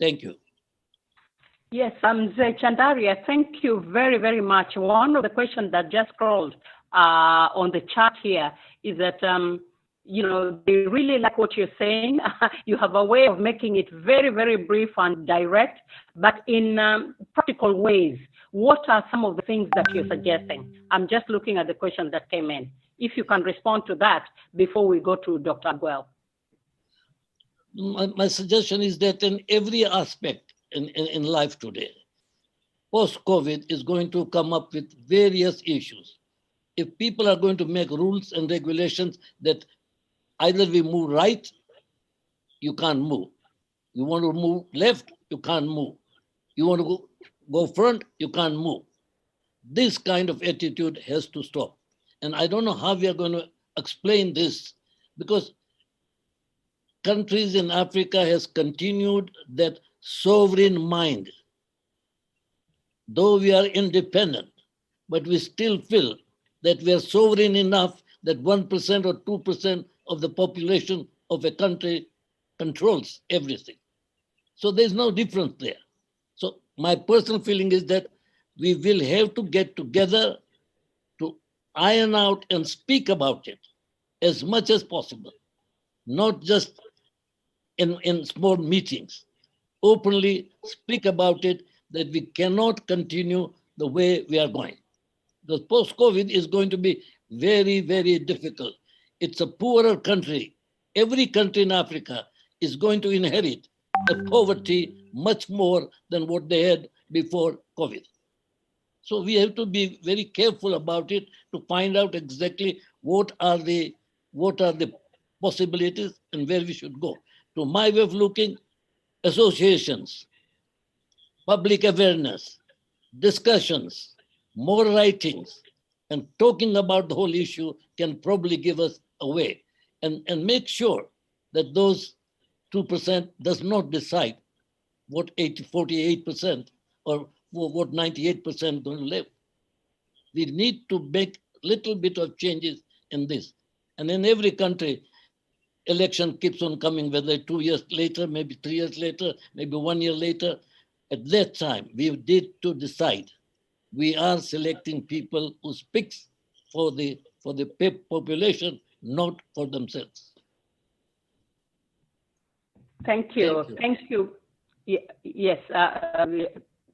Thank you. Yes, Chandaria, thank you very, very much. One of the questions that just scrolled on the chat here is that, you know, they really like what you're saying. You have a way of making it very, very brief and direct, but in practical ways. What are some of the things that you're suggesting? I'm just looking at the question that came in. If you can respond to that before we go to Dr. Aguel. My suggestion is that in every aspect in life today, post-COVID is going to come up with various issues. If people are going to make rules and regulations that either we move right, you can't move. You want to move left, you can't move. You want to go front, you can't move. This kind of attitude has to stop. And I don't know how we are going to explain this, because countries in Africa has continued that sovereign mind. Though we are independent, but we still feel that we are sovereign enough that 1% or 2% of the population of a country controls everything. So there's no difference there. So my personal feeling is that we will have to get together to iron out and speak about it as much as possible, not just in small meetings. Openly speak about it, that we cannot continue the way we are going. The post-COVID is going to be very, very difficult. It's a poorer country. Every country in Africa is going to inherit a poverty much more than what they had before COVID. So we have to be very careful about it to find out exactly what are the possibilities and where we should go. To my way of looking, associations, public awareness, discussions, more writings, and talking about the whole issue can probably give us a way, and make sure that those 2% does not decide what 48% or what 98% going to live. We need to make a little bit of changes in this. And in every country, election keeps on coming, whether 2 years later, maybe 3 years later, maybe 1 year later. At that time, we need to decide. We are selecting people who speaks for the population, not for themselves. Thank you. Thank you. Yes.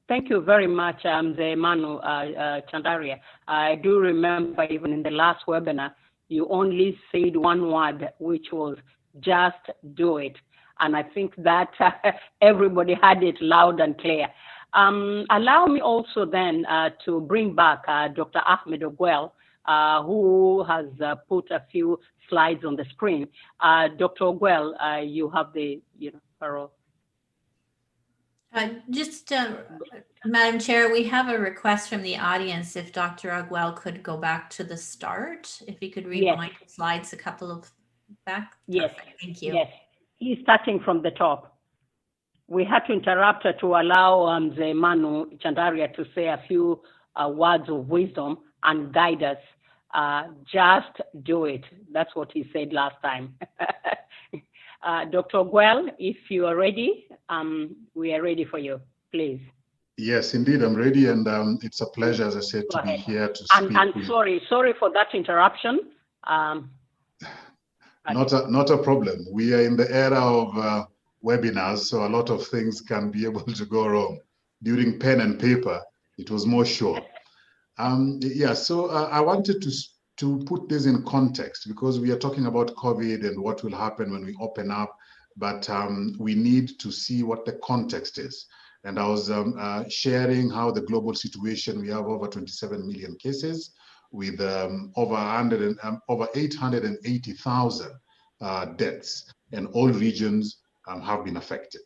Thank you very much, Manu Chandaria. I do remember even in the last webinar, you only said one word, which was just do it. And I think that everybody had it loud and clear. Allow me also then to bring back Dr. Ahmed Aguel, who has put a few slides on the screen. Dr. Aguel, you have the parole. Madam Chair, we have a request from the audience if Dr. Aguel could go back to the start, if he could rewind the slides a couple of back. Yes. Perfect. Thank you. Yes, he's starting from the top. We had to interrupt her to allow Manu Chandaria to say a few words of wisdom and guide us. Just do it. That's what he said last time. Dr. Aguel, if you are ready, we are ready for you, please. Yes, indeed, I'm ready, and it's a pleasure, as I said, to be here to speak. And sorry for that interruption. Not a problem. We are in the era of webinars, so a lot of things can be able to go wrong. During pen and paper, it was more sure. So I wanted to put this in context, because we are talking about COVID and what will happen when we open up, but we need to see what the context is. And I was sharing how the global situation, we have over 27 million cases with over 880,000 deaths, and all regions have been affected.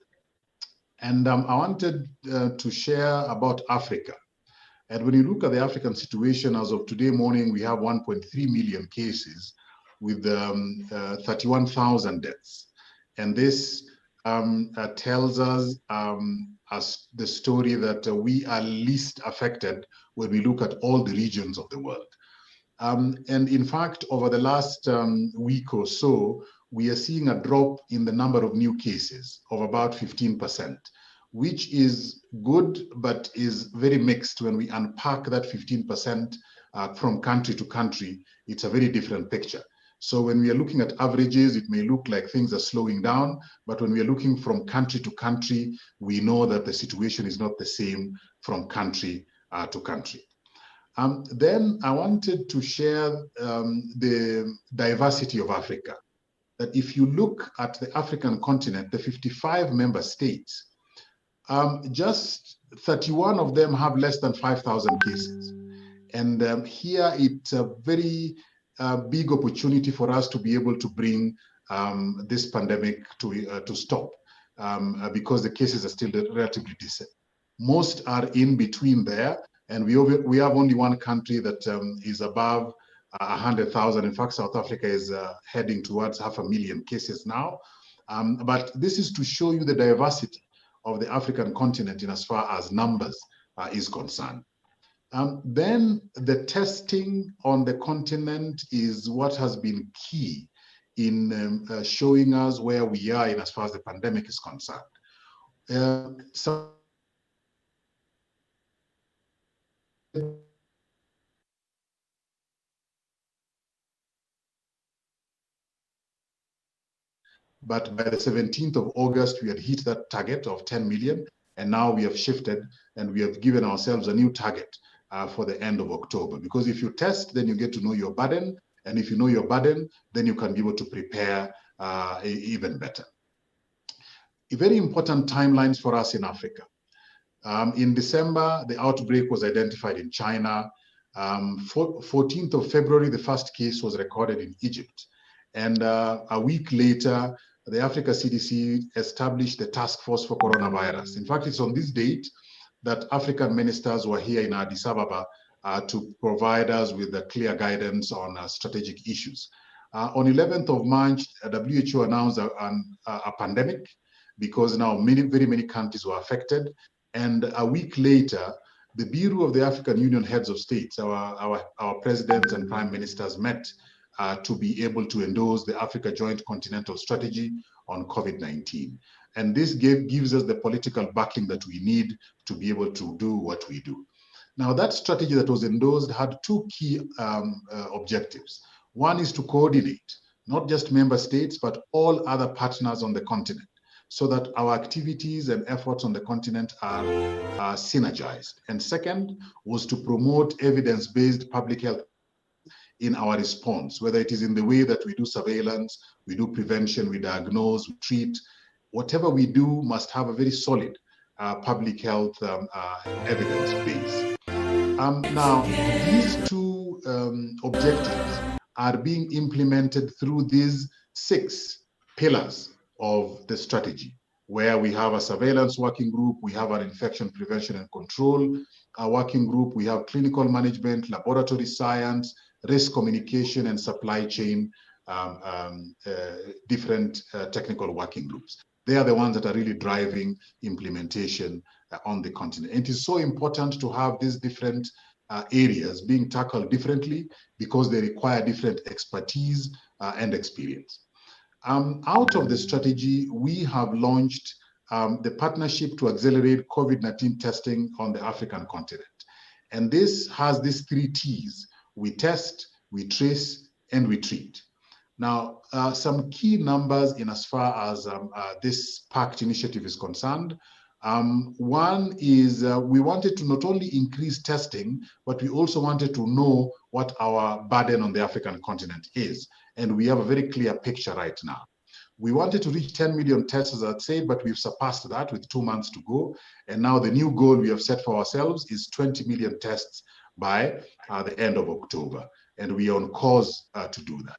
And I wanted to share about Africa. And when you look at the African situation, as of today morning, we have 1.3 million cases with 31,000 deaths. And this tells us the story that we are least affected when we look at all the regions of the world. And in fact, over the last week or so, we are seeing a drop in the number of new cases of about 15%. which is good, but is very mixed. When we unpack that 15% from country to country, it's a very different picture. So when we are looking at averages, it may look like things are slowing down, but when we are looking from country to country, we know that the situation is not the same from country to country. Then I wanted to share the diversity of Africa. That if you look at the African continent, the 55 member states, just 31 of them have less than 5,000 cases. And here it's a very big opportunity for us to be able to bring this pandemic to stop because the cases are still relatively decent. Most are in between there, and we have only one country that is above 100,000. In fact, South Africa is heading towards 500,000 cases now. But this is to show you the diversity of the African continent in as far as numbers is concerned. Then the testing on the continent is what has been key in showing us where we are in as far as the pandemic is concerned. But by the 17th of August, we had hit that target of 10 million. And now we have shifted and we have given ourselves a new target for the end of October. Because if you test, then you get to know your burden. And if you know your burden, then you can be able to prepare even better. Very important timelines for us in Africa. In December, the outbreak was identified in China. 14th of February, the first case was recorded in Egypt. And a week later, the Africa CDC established the task force for coronavirus. In fact, it's on this date that African ministers were here in Addis Ababa to provide us with a clear guidance on strategic issues. On 11th of March, WHO announced a pandemic because now very many countries were affected. And a week later, the Bureau of the African Union heads of states, our presidents and prime ministers met to be able to endorse the Africa Joint Continental Strategy on COVID-19. And this gives us the political backing that we need to be able to do what we do. Now, that strategy that was endorsed had two key objectives. One is to coordinate, not just member states, but all other partners on the continent, so that our activities and efforts on the continent are synergized. And second was to promote evidence-based public health in our response, whether it is in the way that we do surveillance, we do prevention, we diagnose, we treat. Whatever we do must have a very solid public health evidence base. Now, these two objectives are being implemented through these 6 pillars of the strategy, where we have a surveillance working group, we have an infection prevention and control working group, we have clinical management, laboratory science, risk communication, and supply chain, different technical working groups. They are the ones that are really driving implementation on the continent. And it is so important to have these different areas being tackled differently because they require different expertise and experience. Out of the strategy, we have launched the partnership to accelerate COVID-19 testing on the African continent. And this has these 3 T's. We test, we trace, and we treat. Now, some key numbers in as far as this PACT initiative is concerned. One is we wanted to not only increase testing, but we also wanted to know what our burden on the African continent is. And we have a very clear picture right now. We wanted to reach 10 million tests, as I said, but we've surpassed that with 2 months to go. And now the new goal we have set for ourselves is 20 million tests by the end of October. And we are on course to do that.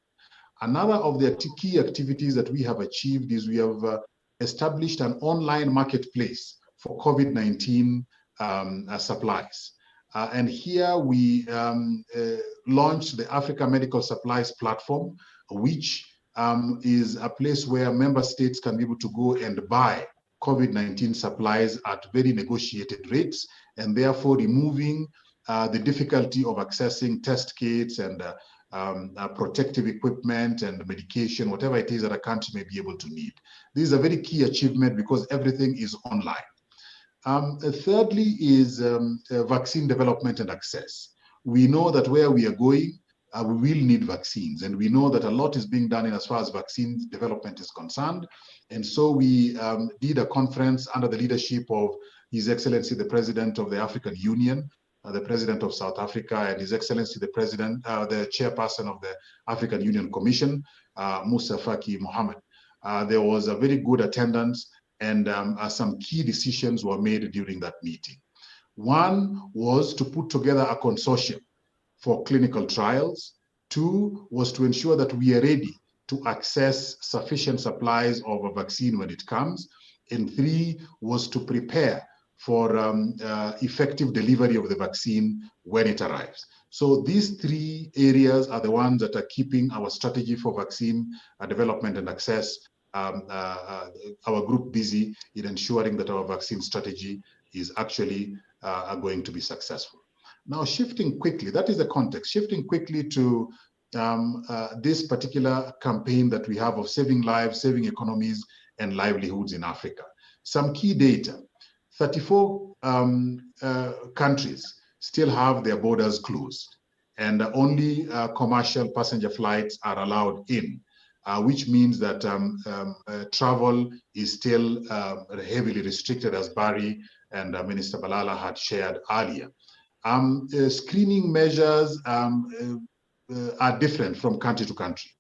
Another of the key activities that we have achieved is we have established an online marketplace for COVID-19 supplies. And here we launched the Africa Medical Supplies Platform, which is a place where member states can be able to go and buy COVID-19 supplies at very negotiated rates, and therefore removing the difficulty of accessing test kits and protective equipment and medication, whatever it is that a country may be able to need. This is a very key achievement because everything is online. Thirdly is vaccine development and access. We know that where we are going, we will need vaccines, and we know that a lot is being done in as far as vaccine development is concerned. And so we did a conference under the leadership of His Excellency, the President of the African Union, the President of South Africa, and His Excellency, the President, the Chairperson of the African Union Commission, Musa Faki Mohammed. There was a very good attendance, and some key decisions were made during that meeting. One was to put together a consortium for clinical trials. Two was to ensure that we are ready to access sufficient supplies of a vaccine when it comes. And three was to prepare for effective delivery of the vaccine when it arrives. So these three areas are the ones that are keeping our strategy for vaccine development and access, our group busy in ensuring that our vaccine strategy is actually going to be successful. Now, shifting quickly, that is the context, shifting quickly to this particular campaign that we have of saving lives, saving economies, and livelihoods in Africa. Some key data: 34 countries still have their borders closed, and only commercial passenger flights are allowed in, which means that travel is still heavily restricted, as Barry and Minister Balala had shared earlier. Screening measures are different from country to country.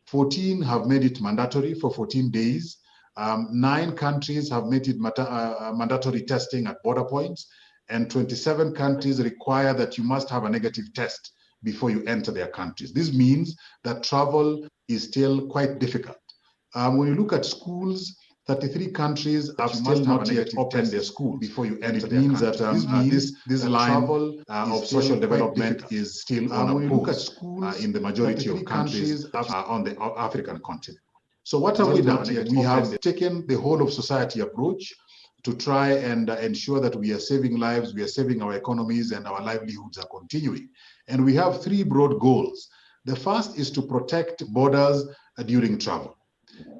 14 have made it mandatory for 14 days. 9 countries have made it mandatory testing at border points, and 27 countries require that you must have a negative test before you enter their countries. This means that travel is still quite difficult. When you look at schools, 33 countries have still not yet opened their schools before you enter their countries. That this line of social development is still on a pause in the majority of countries on the African continent. So what have we done? We have taken the whole of society approach to try and ensure that we are saving lives, we are saving our economies, and our livelihoods are continuing. And we have 3 broad goals. The first is to protect borders during travel.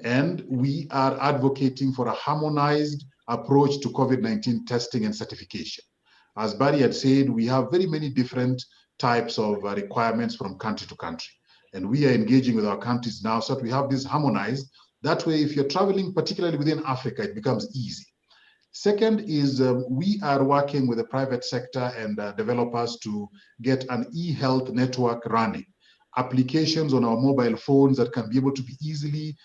And we are advocating for a harmonized approach to COVID-19 testing and certification. As Barry had said, we have very many different types of requirements from country to country. And we are engaging with our countries now so that we have this harmonized. That way, if you're traveling, particularly within Africa, it becomes easy. Second is we are working with the private sector and developers to get an e-health network running. Applications on our mobile phones that can be able to be easily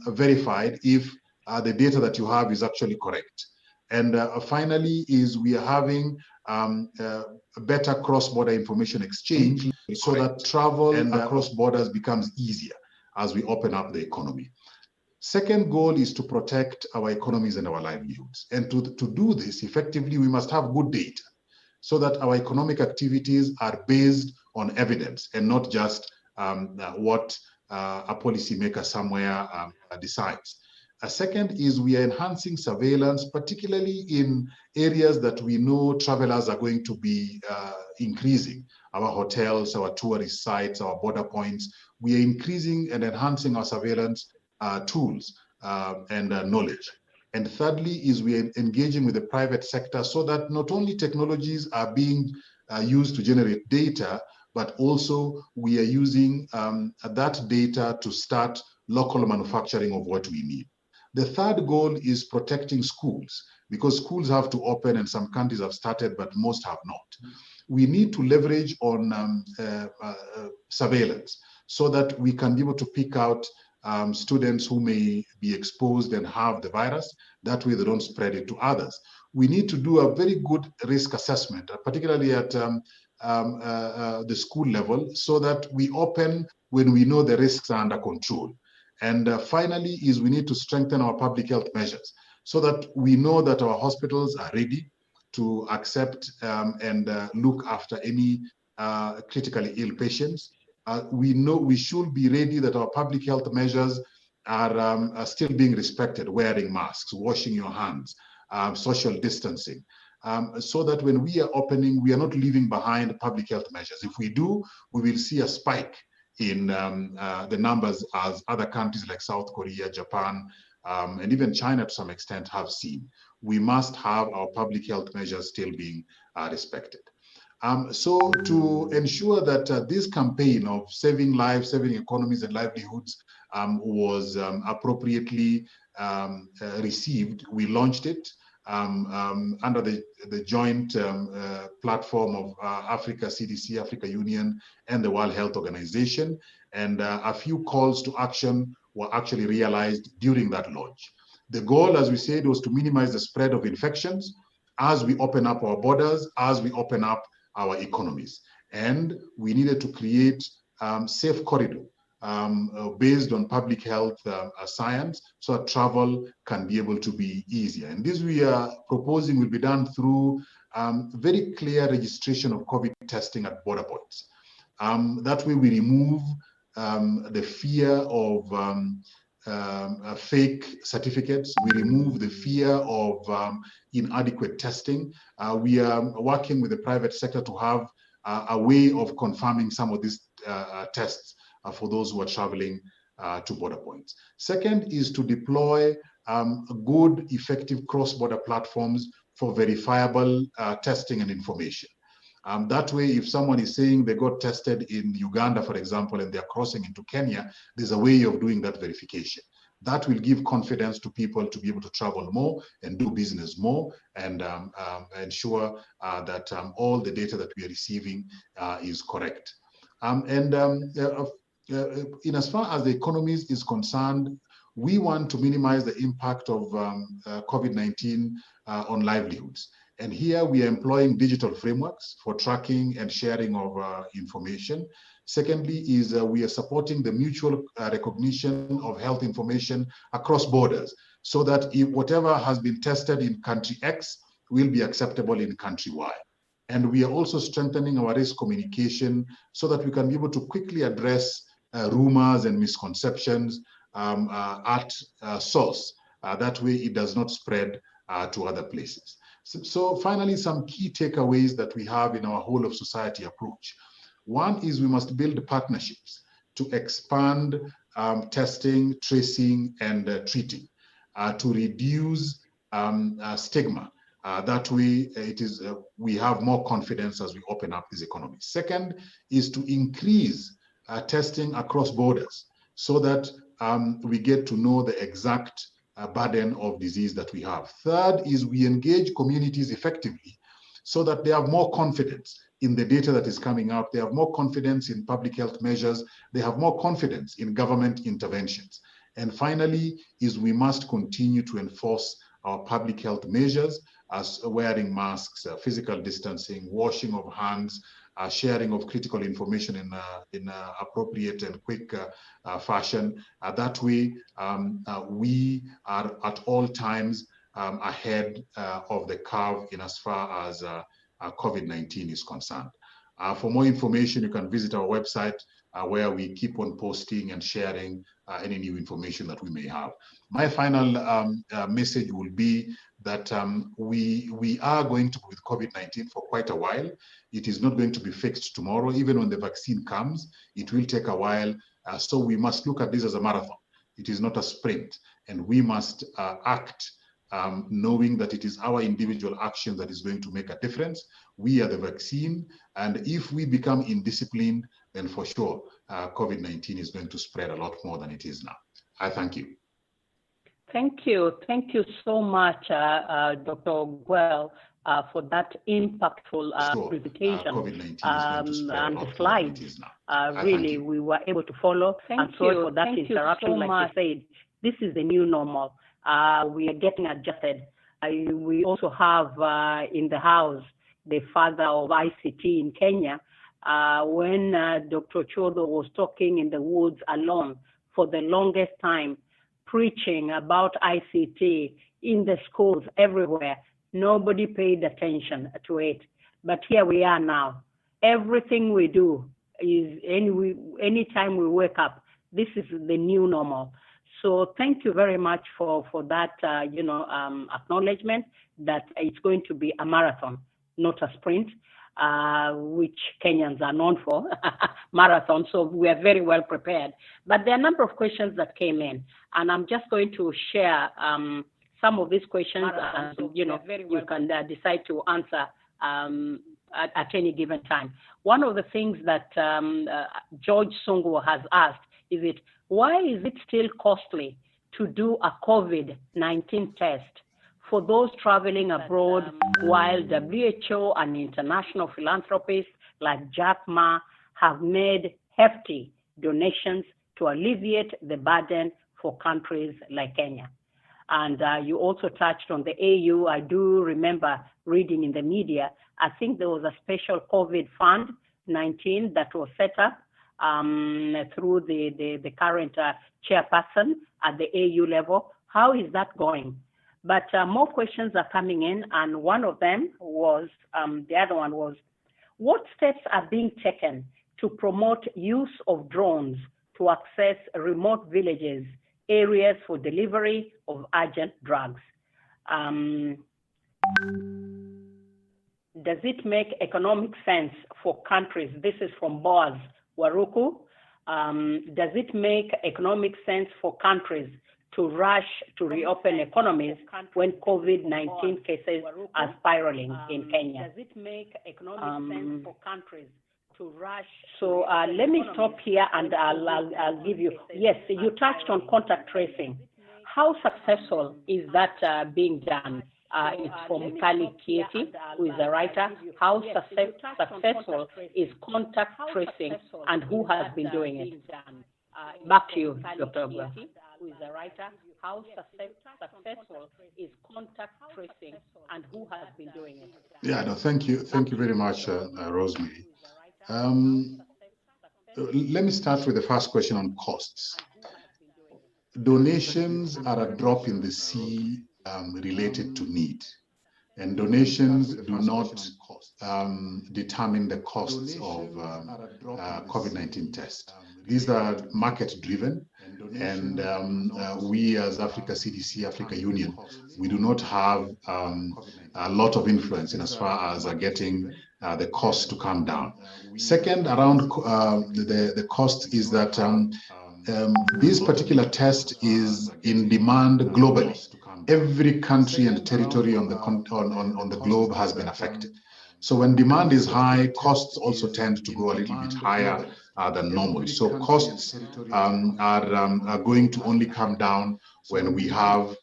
verified if the data that you have is actually correct. And finally is we are having a better cross-border information exchange so that travel and across borders becomes easier as we open up the economy. Second goal is to protect our economies and our livelihoods. And to do this effectively, we must have good data so that our economic activities are based on evidence and not just what a policymaker somewhere decides. A second is we are enhancing surveillance, particularly in areas that we know travelers are going to be increasing. Our hotels, our tourist sites, our border points. We are increasing and enhancing our surveillance tools and knowledge. And thirdly is we are engaging with the private sector so that not only technologies are being used to generate data, but also we are using that data to start local manufacturing of what we need. The third goal is protecting schools, because schools have to open and some countries have started, but most have not. We need to leverage on surveillance so that we can be able to pick out students who may be exposed and have the virus. That way they don't spread it to others. We need to do a very good risk assessment, particularly at the school level, so that we open when we know the risks are under control. And finally is we need to strengthen our public health measures so that we know that our hospitals are ready to accept and look after any critically ill patients. We know we should be ready that our public health measures are still being respected, wearing masks, washing your hands, social distancing, so that when we are opening, we are not leaving behind public health measures. If we do, we will see a spike in the numbers as other countries like South Korea, Japan, and even China to some extent have seen. We must have our public health measures still being respected. So to ensure that this campaign of saving lives, saving economies and livelihoods was appropriately received, we launched it under the joint platform of Africa CDC, Africa Union, and the World Health Organization. And a few calls to action were actually realized during that launch. The goal, as we said, was to minimize the spread of infections as we open up our borders, as we open up our economies. And we needed to create safe corridor based on public health science, so that travel can be able to be easier. And this we are proposing will be done through very clear registration of COVID testing at border points. That way we remove the fear of fake certificates. We remove the fear of inadequate testing. We are working with the private sector to have a way of confirming some of these tests for those who are traveling to border points. Second is to deploy good, effective cross-border platforms for verifiable testing and information. That way, if someone is saying they got tested in Uganda, for example, and they're crossing into Kenya, there's a way of doing that verification. That will give confidence to people to be able to travel more and do business more, and ensure that all the data that we are receiving is correct. In as far as the economies is concerned, we want to minimize the impact of COVID-19 on livelihoods. And here we are employing digital frameworks for tracking and sharing of information. Secondly is we are supporting the mutual recognition of health information across borders, so that if whatever has been tested in country X will be acceptable in country Y. And we are also strengthening our risk communication so that we can be able to quickly address rumors and misconceptions at source. That way it does not spread to other places. So finally, some key takeaways that we have in our whole of society approach. One is we must build partnerships to expand testing, tracing, and treating to reduce stigma. That way, we have more confidence as we open up these economies. Second is to increase testing across borders so that we get to know the exact burden of disease that we have. Third is we engage communities effectively so that they have more confidence in the data that is coming out. They have more confidence in public health measures. They have more confidence in government interventions. And finally is we must continue to enforce our public health measures as wearing masks, physical distancing, washing of hands, sharing of critical information in appropriate and quick fashion. That way, we are at all times ahead of the curve in as far as COVID-19 is concerned. For more information, you can visit our website where we keep on posting and sharing any new information that we may have. My final message will be that we are going to be with COVID-19 for quite a while. It is not going to be fixed tomorrow. Even when the vaccine comes, it will take a while. So we must look at this as a marathon. It is not a sprint. And we must act knowing that it is our individual action that is going to make a difference. We are the vaccine. And if we become indisciplined, then for sure, COVID-19 is going to spread a lot more than it is now. I thank you. Thank you. Thank you so much, Dr. Ogwell, for that impactful presentation and the slides. Really, we were able to follow. Thank you for that interruption. So like you said, this is the new normal. We are getting adjusted. We also have in the house the father of ICT in Kenya. When Dr. Chodo was talking in the woods alone for the longest time, preaching about ICT in the schools everywhere, nobody paid attention to it. But here we are now. Everything we do is anytime we wake up, this is the new normal. So thank you very much for that, acknowledgement that it's going to be a marathon, not a sprint. which Kenyans are known for, marathon. So we are very well prepared. But there are a number of questions that came in, and I'm just going to share some of these questions, and you can decide to answer at any given time. One of the things that George Sungu has asked is why is it still costly to do a COVID-19 test for those traveling abroad, while WHO and international philanthropists like Jack Ma have made hefty donations to alleviate the burden for countries like Kenya? And you also touched on the AU. I do remember reading in the media, I think there was a special COVID fund-19 that was set up through the current chairperson at the AU level. How is that going? But more questions are coming in, and one of them was, the other one was, what steps are being taken to promote use of drones to access remote villages, areas for delivery of urgent drugs? Does it make economic sense for countries? This is from Boaz Waruku. Does it make economic sense for countries to rush to reopen economies when COVID-19 cases are spiraling in Kenya? Does it make economic sense for countries to rush? So let me stop here, and I'll give you. Yes, you touched on contact tracing. How successful is that being done? It's from Kali Kieti, who is a writer. How successful is contact tracing, and who has been doing it? Back to you, Dr. Ogwell. Who is a writer? How successful is contact tracing, and who has been doing it? Yeah, no, thank you very much, Rosemary. Let me start with the first question on costs. Donations are a drop in the sea related to need, and donations do not determine the costs of COVID-19 tests. These are market driven, and we as Africa CDC, Africa Union, we do not have a lot of influence in as far as getting the cost to come down. Second, around the cost is that this particular test is in demand globally. Every country and territory on the globe has been affected. So when demand is high, costs also tend to go a little bit higher than normal. So costs are going to only come down when we have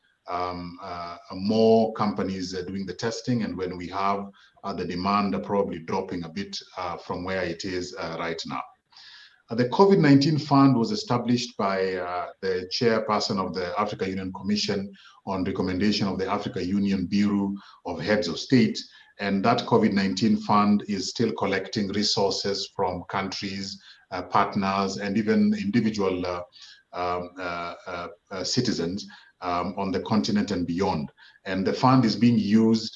more companies doing the testing, and when we have the demand probably dropping a bit from where it is right now. The COVID-19 fund was established by the chairperson of the Africa Union Commission on recommendation of the Africa Union Bureau of Heads of State. And that COVID-19 fund is still collecting resources from countries, partners, and even individual citizens on the continent and beyond. And the fund is being used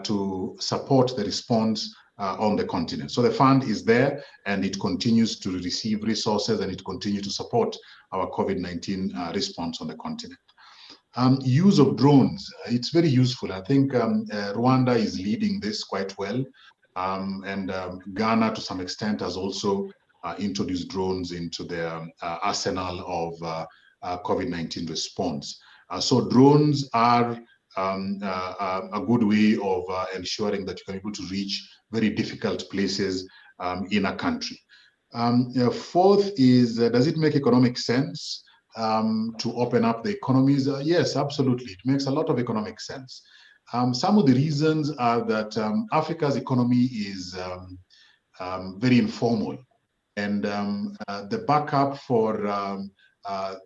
to support the response on the continent. So the fund is there, and it continues to receive resources, and it continues to support our COVID-19 response on the continent. Use of drones, it's very useful. I think Rwanda is leading this quite well, and Ghana to some extent has also introduced drones into their arsenal of COVID-19 response. So drones are a good way of ensuring that you can be able to reach very difficult places in a country. Fourth is, does it make economic sense to open up the economies? Yes, absolutely. It makes a lot of economic sense. Some of the reasons are that Africa's economy is very informal, and the backup for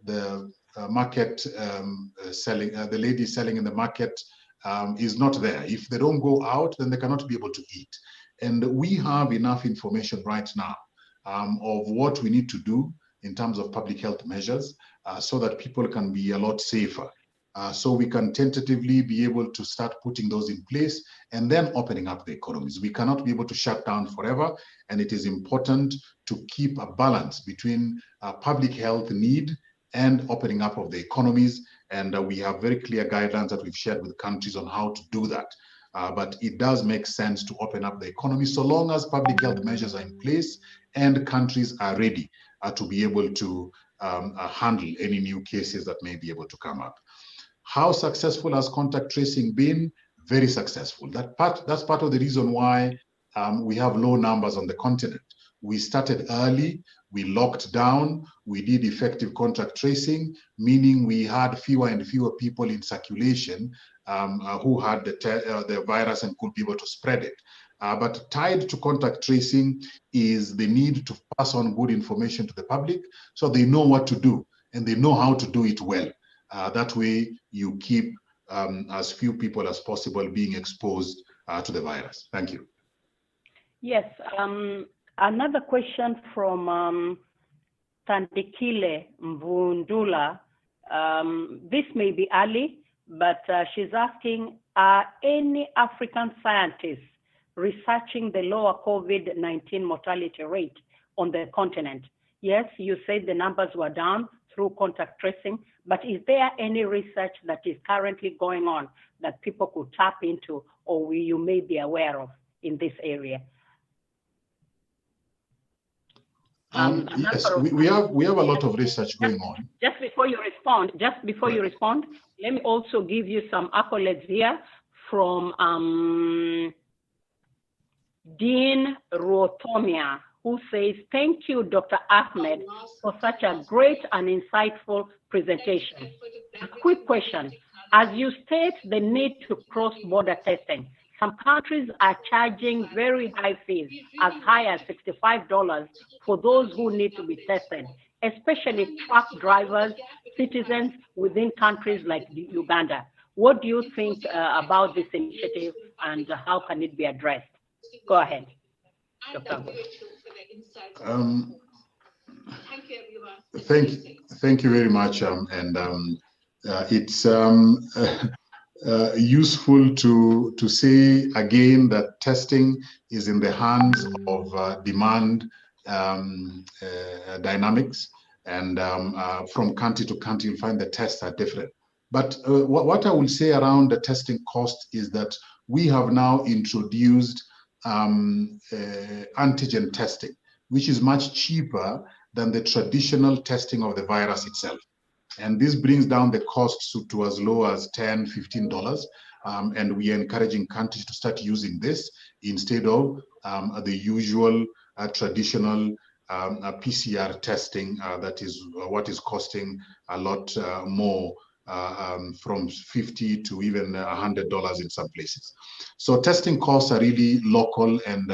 the market selling, the ladies selling in the market is not there. If they don't go out, then they cannot be able to eat. And we have enough information right now of what we need to do in terms of public health measures so that people can be a lot safer. So we can tentatively be able to start putting those in place and then opening up the economies. We cannot be able to shut down forever, and it is important to keep a balance between public health need and opening up of the economies. And we have very clear guidelines that we've shared with countries on how to do that. but it does make sense to open up the economy so long as public health measures are in place and countries are ready to be able to handle any new cases that may be able to come up. How successful has contact tracing been? Very successful. That's part of the reason why we have low numbers on the continent. We started early, we locked down, we did effective contact tracing, meaning we had fewer and fewer people in circulation who had the virus and could be able to spread it. But tied to contact tracing is the need to pass on good information to the public so they know what to do and they know how to do it well. That way you keep as few people as possible being exposed to the virus. Thank you. Yes, another question from Tandikile Mvundula. This may be early, but she's asking, are any African scientists researching the lower COVID-19 mortality rate on the continent? Yes, you said the numbers were down through contact tracing, but is there any research that is currently going on that people could tap into or you may be aware of in this area? Yes, we have a lot of research going on. Just before you respond, let me also give you some accolades here from Dean Rotomia, who says, thank you, Dr. Ahmed, for such a great and insightful presentation. A quick question. As you state the need to cross-border testing, some countries are charging very high fees, as high as $65 for those who need to be tested, especially truck drivers, citizens within countries like Uganda. What do you think about this initiative and how can it be addressed? Go ahead, Dr. Thank you very much, it's useful to say again that testing is in the hands of demand dynamics, and from country to country you find the tests are different. But what I will say around the testing cost is that we have now introduced antigen testing, which is much cheaper than the traditional testing of the virus itself. And this brings down the costs to as low as $10, $15. And we are encouraging countries to start using this instead of the usual traditional PCR testing that is what is costing a lot more, from $50 to even $100 in some places. So testing costs are really local, and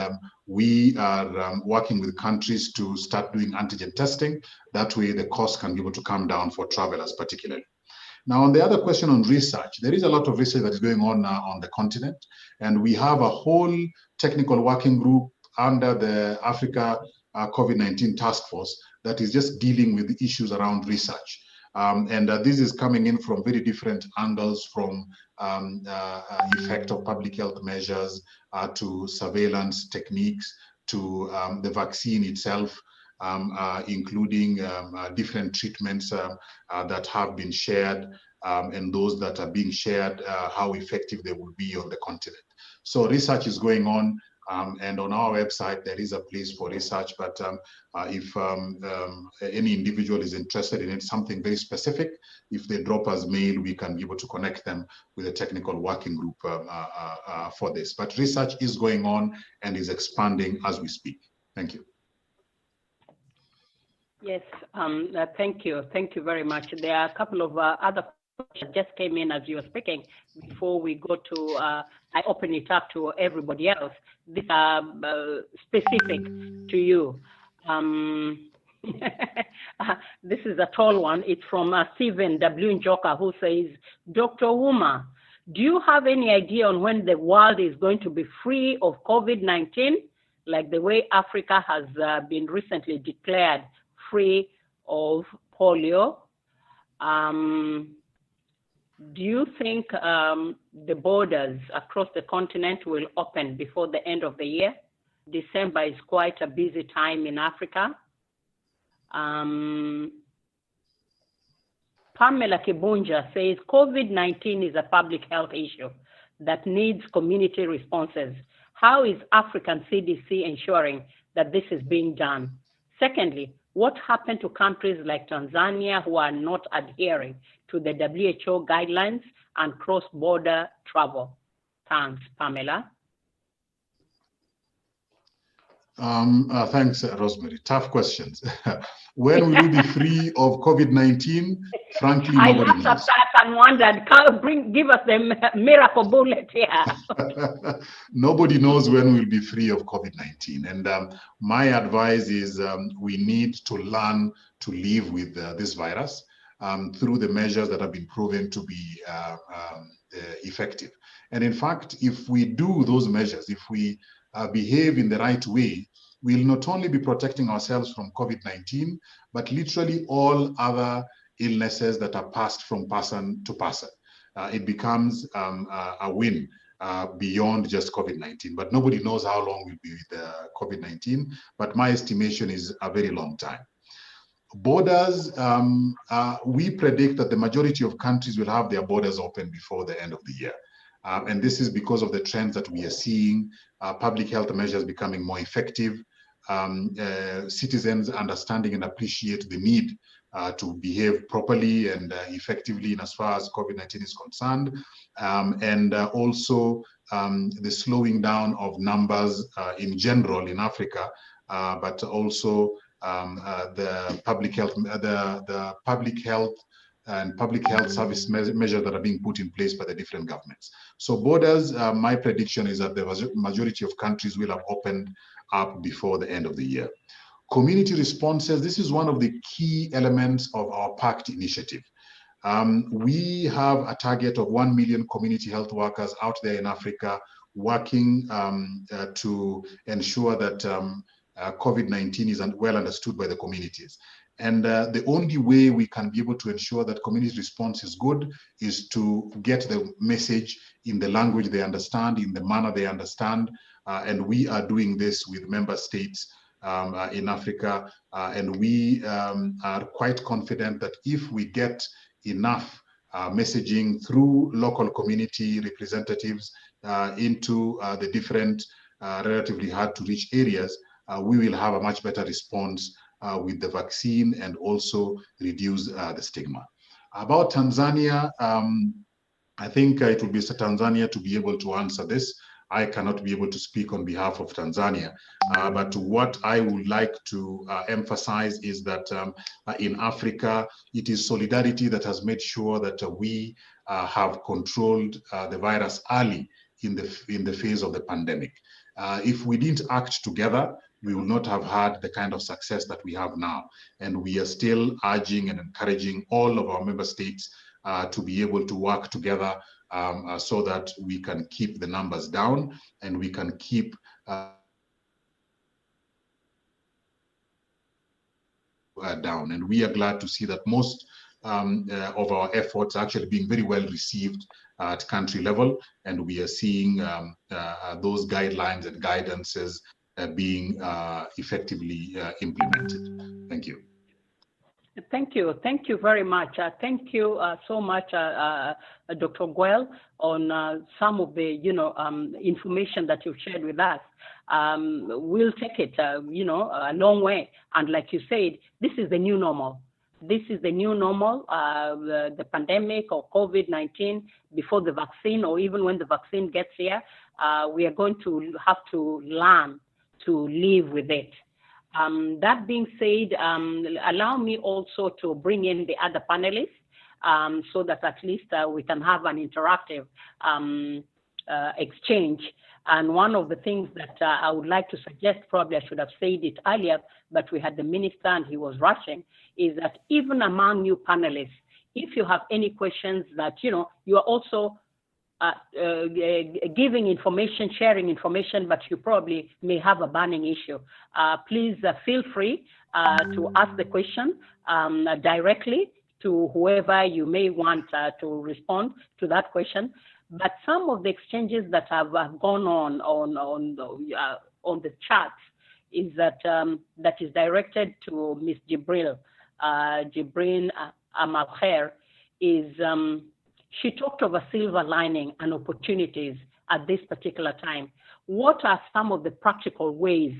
we are working with countries to start doing antigen testing. That way the cost can be able to come down for travelers particularly. Now, on the other question on research, there is a lot of research that is going on on the continent, and we have a whole technical working group under the Africa COVID-19 task force that is just dealing with the issues around research. This is coming in from very different angles, from effect of public health measures to surveillance techniques to the vaccine itself, including different treatments that have been shared, and those that are being shared, how effective they will be on the continent. So research is going on. And on our website, there is a place for research, but if any individual is interested in it, something very specific, if they drop us mail, we can be able to connect them with a technical working group for this. But research is going on and is expanding as we speak. Thank you. Yes, thank you. Thank you very much. There are a couple of other questions that just came in as you were speaking. Before we go to, I open it up to everybody else. These are specific to you. This is a tall one. It's from Stephen W. Njoka, who says, Dr. Ouma, do you have any idea on when the world is going to be free of COVID-19, like the way Africa has been recently declared free of polio? Do you think the borders across the continent will open before the end of the year? December is quite a busy time in Africa. Pamela Kibunja says, COVID-19 is a public health issue. that needs community responses. How is African CDC ensuring that this is being done? Secondly, what happened to countries like Tanzania who are not adhering to the WHO guidelines and cross-border travel? Thanks, Pamela. Thanks, Rosemary. Tough questions. When will we be free of COVID-19? Frankly, nobody knows. I laughed at that and wondered, give us the miracle bullet here. Nobody knows when we'll be free of COVID-19. And my advice is we need to learn to live with this virus through the measures that have been proven to be effective. And in fact, if we do those measures, if we behave in the right way, we'll not only be protecting ourselves from COVID-19, but literally all other illnesses that are passed from person to person. It becomes a win beyond just COVID-19, but nobody knows how long we'll be with COVID-19, but my estimation is a very long time. Borders, we predict that the majority of countries will have their borders open before the end of the year. And this is because of the trends that we are seeing, public health measures becoming more effective, citizens understanding and appreciate the need to behave properly and effectively in as far as COVID-19 is concerned, and also the slowing down of numbers in general in Africa, but also the public health and public health service measures that are being put in place by the different governments. So borders, my prediction is that the majority of countries will have opened up before the end of the year. Community responses, this is one of the key elements of our PACT initiative. We have a target of 1 million community health workers out there in Africa working to ensure that COVID-19 is well understood by the communities. And the only way we can be able to ensure that community response is good is to get the message in the language they understand, in the manner they understand. And we are doing this with member states in Africa. And we are quite confident that if we get enough messaging through local community representatives into the different relatively hard to reach areas, we will have a much better response with the vaccine and also reduce the stigma. About Tanzania, I think it will be Tanzania to be able to answer this. I cannot be able to speak on behalf of Tanzania, but what I would like to emphasize is that in Africa, it is solidarity that has made sure that we have controlled the virus early in the phase of the pandemic. If we didn't act together, we will not have had the kind of success that we have now. And we are still urging and encouraging all of our member states to be able to work together so that we can keep the numbers down and we can keep down. And we are glad to see that most of our efforts are actually being very well received at country level. And we are seeing those guidelines and guidances being effectively implemented. Thank you. Thank you. Thank you very much. Thank you so much, Dr. Guel, on some of the, information that you've shared with us. We'll take it, a long way. And like you said, this is the new normal. This is the new normal, the pandemic or COVID-19 before the vaccine, or even when the vaccine gets here, we are going to have to learn to live with it. That being said, allow me also to bring in the other panelists so that at least we can have an interactive exchange. And one of the things that I would like to suggest, probably I should have said it earlier, but we had the minister and he was rushing, is that even among new panelists, if you have any questions that, you are also giving information, sharing information, but you probably may have a burning issue. Please feel free to ask the question directly to whoever you may want to respond to that question. But some of the exchanges that have gone on the chat is that that is directed to Ms. Jibril Amalkhair, is She talked of a silver lining and opportunities at this particular time. What are some of the practical ways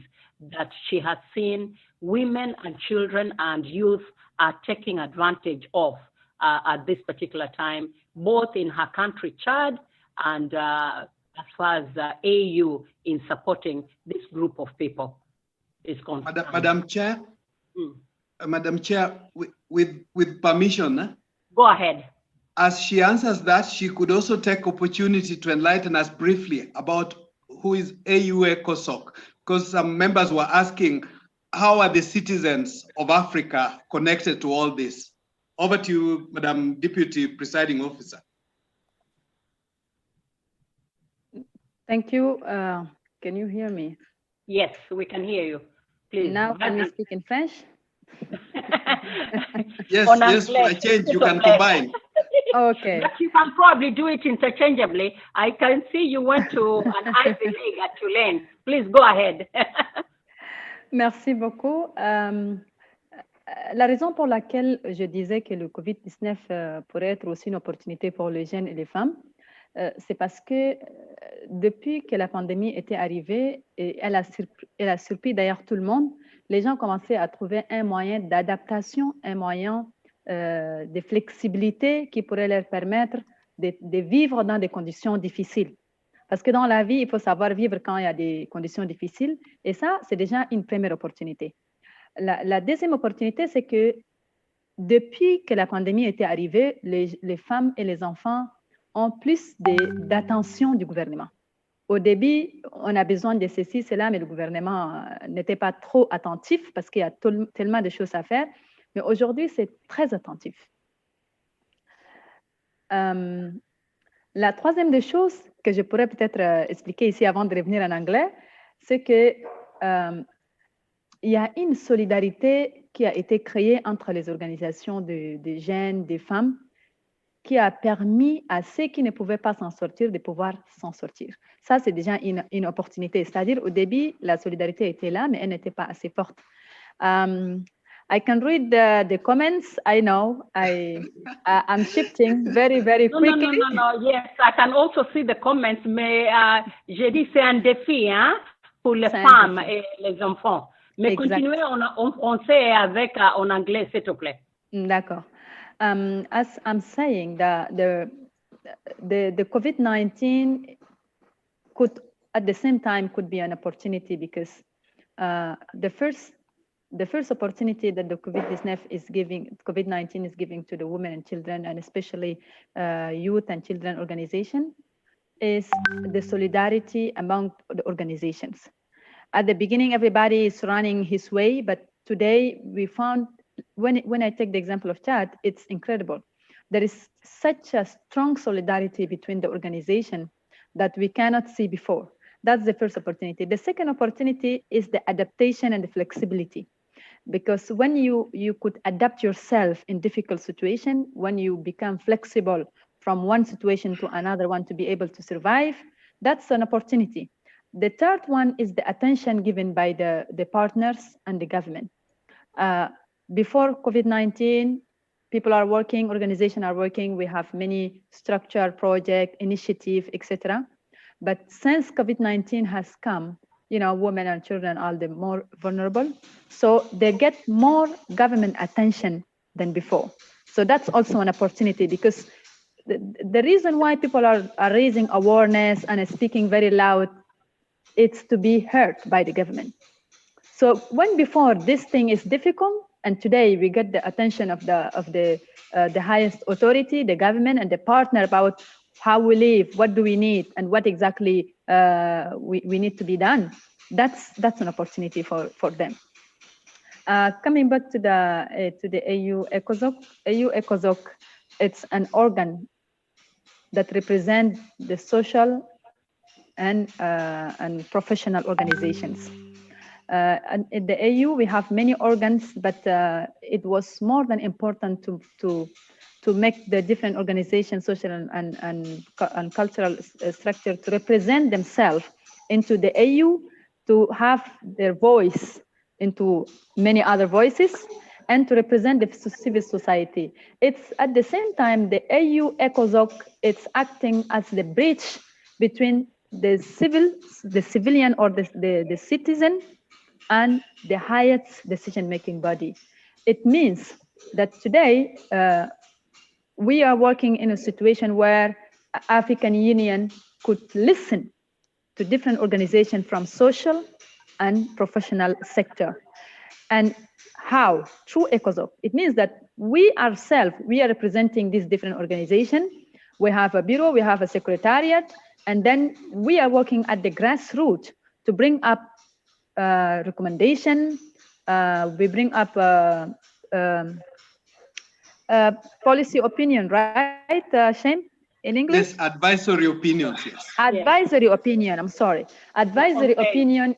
that she has seen women and children and youth are taking advantage of at this particular time, both in her country, Chad, and as far as AU in supporting this group of people is concerned? Madam Chair, Madam Chair, with permission. Go ahead. As she answers that, she could also take opportunity to enlighten us briefly about who is AU ECOSOC, because some members were asking, how are the citizens of Africa connected to all this? Over to you, Madam Deputy Presiding Officer. Thank you. Can you hear me? Yes, we can hear you. Please. Now, can we speak in French? Yes, yes, for a change, you can combine. Okay. But you can probably do it interchangeably. I can see you went to an Ivy League at Tulane. Please go ahead. Merci beaucoup. La raison pour laquelle je disais que le COVID-19 pourrait être aussi une opportunité pour les jeunes et les femmes, c'est parce que depuis que la pandémie était arrivée, et elle a surpris d'ailleurs tout le monde, les gens commençaient à trouver un moyen d'adaptation, un moyen de flexibilité qui pourrait leur permettre de vivre dans des conditions difficiles. Parce que dans la vie, il faut savoir vivre quand il y a des conditions difficiles. Et ça, c'est déjà une première opportunité. La deuxième opportunité, c'est que depuis que la pandémie était arrivée, les femmes et les enfants ont plus d'attention du gouvernement. Au début, on a besoin de ceci, cela, mais le gouvernement n'était pas trop attentif parce qu'il y a tellement de choses à faire. Mais aujourd'hui, c'est très attentif. La troisième des choses que je pourrais peut-être expliquer ici avant de revenir en anglais, c'est que il y a une solidarité qui a été créée entre les organisations des jeunes, des femmes, qui a permis à ceux qui ne pouvaient pas s'en sortir de pouvoir s'en sortir. Ça, c'est déjà une opportunité. C'est-à-dire, au début, la solidarité était là, mais elle n'était pas assez forte. I can read the comments. I know I'm shifting very, very quickly. No. Yes, I can also see the comments. Mais j'ai dit c'est un défi, hein, pour les femmes et les enfants. Mais continuez en français et avec en anglais, s'il te plaît. D'accord. As I'm saying, the COVID-19 could, at the same time, could be an opportunity because the first opportunity that the COVID-19 is giving to the women and children, and especially youth and children organization, is the solidarity among the organizations. At the beginning, everybody is running his way, but today we found, when I take the example of Chad, it's incredible. There is such a strong solidarity between the organization that we cannot see before. That's the first opportunity. The second opportunity is the adaptation and the flexibility. Because when you could adapt yourself in difficult situation, when you become flexible from one situation to another one to be able to survive, that's an opportunity. The third one is the attention given by the partners and the government. Before COVID-19, people are working, organizations are working, we have many structure, project, initiative, etc. But since COVID-19 has come, women and children are the more vulnerable. So they get more government attention than before. So that's also an opportunity because the reason why people are raising awareness and speaking very loud, it's to be heard by the government. So when before this thing is difficult, and today we get the attention of the highest authority, the government and the partner about how we live, what do we need, and what exactly we need to be done. That's an opportunity for them. Coming back to the AU ECOSOC, it's an organ that represents the social and professional organizations. And in the AU, we have many organs, but it was more than important to make the different organizations, social and cultural structure to represent themselves into the AU, to have their voice into many other voices. and to represent the civil society. It's at the same time, the AU ECOSOC, it's acting as the bridge between the civilian or the citizen and the highest decision-making body. It means that today, we are working in a situation where African Union could listen to different organizations from social and professional sector. And how? Through ECOSOC. It means that we ourselves, we are representing these different organizations. We have a bureau, we have a secretariat, and then we are working at the grassroots to bring up recommendation. We bring up policy opinion, right, Shem, in English? Yes, advisory opinions, yes. Advisory opinion, I'm sorry. Advisory opinion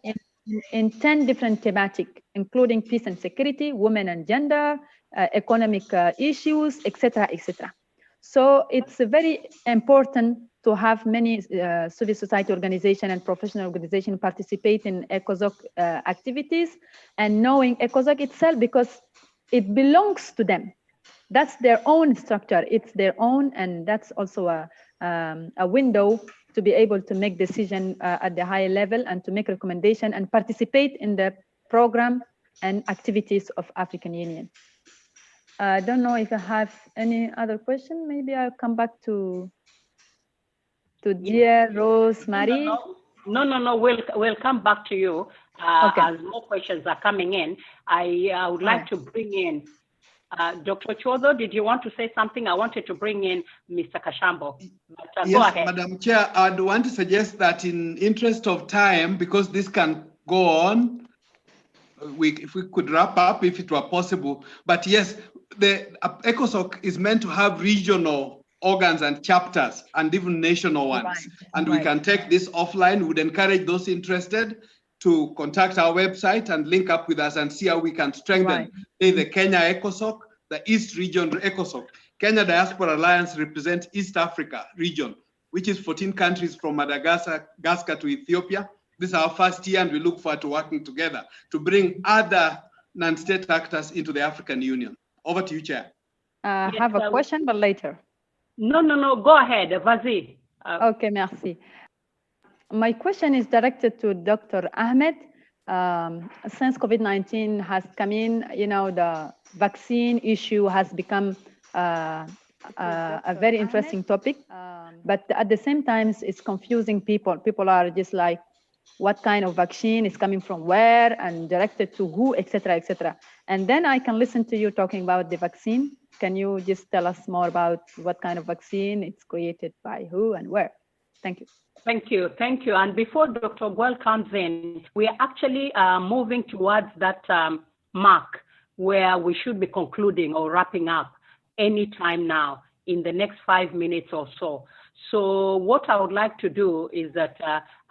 in 10 different thematic, including peace and security, women and gender, economic issues, etc., etc. So it's very important to have many civil society organization and professional organization participate in ECOSOC activities, and knowing ECOSOC itself because it belongs to them. That's their own structure. It's their own, and that's also a window to be able to make decision at the higher level and to make recommendation and participate in the program and activities of African Union. I don't know if I have any other question. Maybe I'll come back to dear Rosemary. No. We'll come back to you as more questions are coming in. I would like to bring in Dr. Chodo. Did you want to say something? I wanted to bring in Mr. Kashambo. But, yes, go ahead. Madam Chair, I'd want to suggest that in interest of time, because this can go on, if we could wrap up if it were possible. But yes, the ECOSOC is meant to have regional organs and chapters and even national ones. Right. And we can take this offline. We would encourage those interested to contact our website and link up with us and see how we can strengthen the Kenya ECOSOC, the East Region ECOSOC. Kenya Diaspora Alliance represents East Africa region, which is 14 countries from Madagascar to Ethiopia. This is our first year, and we look forward to working together to bring other non-state actors into the African Union. Over to you, Chair. I have a question, but later. No. Go ahead, Vazi. Okay, merci. My question is directed to Dr. Ahmed. Since COVID-19 has come in, the vaccine issue has become a very interesting topic. But at the same time, it's confusing people. People are just like, what kind of vaccine is coming from where and directed to who, etc., etc. And then I can listen to you talking about the vaccine. Can you just tell us more about what kind of vaccine it's created by who and where? Thank you. Thank you. And before Dr. Guel comes in, we are actually moving towards that mark where we should be concluding or wrapping up any time now in the next 5 minutes or so. So what I would like to do is that